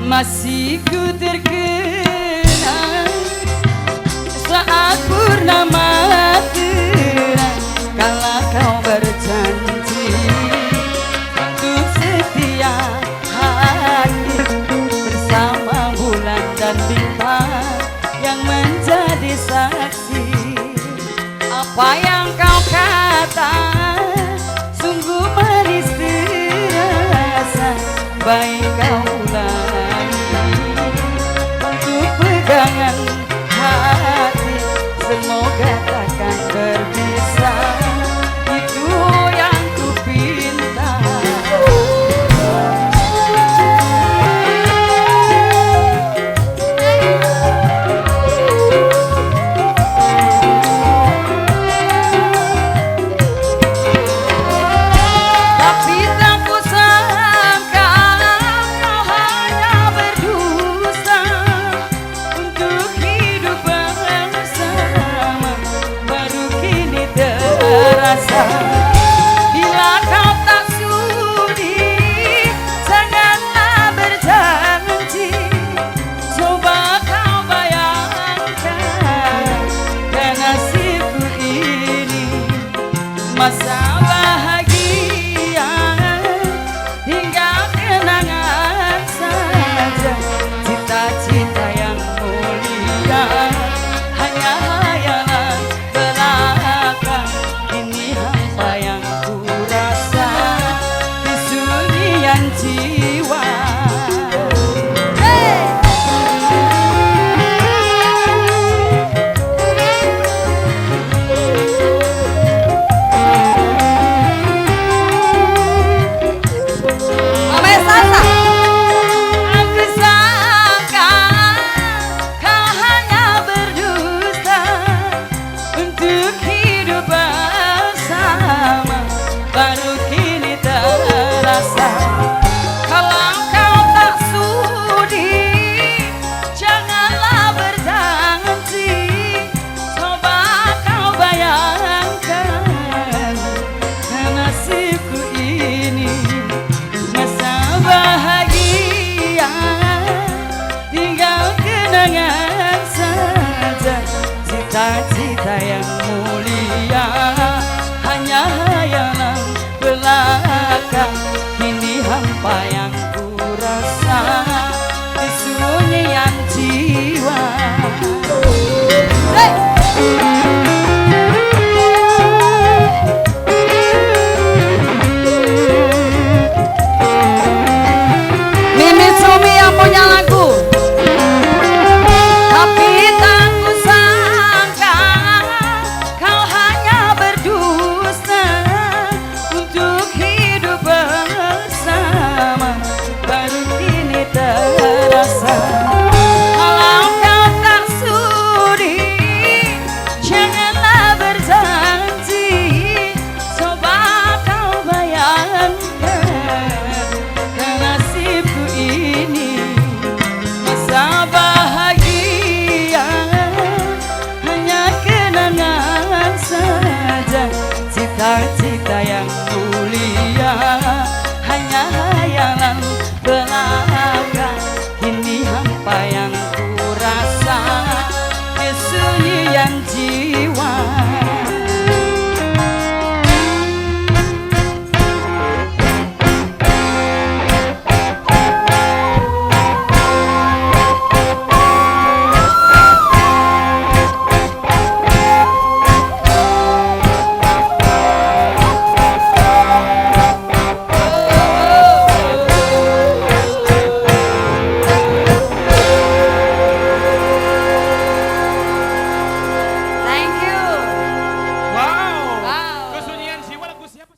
Masih ku terkenang saat purnama terang, kala kau berjanji untuk setia hati bersama bulan dan bintang yang menjadi saksi. Apa yang kau kata sungguh manis terasa, baik kau pegangan hati, semoga takkan berpisah. Itu yang ku pinta. Tapi tak kusangka kau hanya berdusta untuk hidup bersama, baru kini terasa. Bila kau tak sudi, janganlah berjanji. Coba kau bayangkan dan nasibku ini, masa bahagia tinggal kenangan saja. Cita-cita yang mulia hanya hayalan belaka. Ini hampa yang ku rasa di sunyian jiwa. Aku sangka kau hanya berdusta untuk hidup bersama, baru kini terasa. Kalau kau tak sudi, janganlah berjanji. Coba kau bayangkan nasibku ini, masa bahagia tinggal kenangan saja. Cita-cita yang mulia hanya hayalan belaka. Kini hampa yang ku rasa di sunyian jiwa. Hey!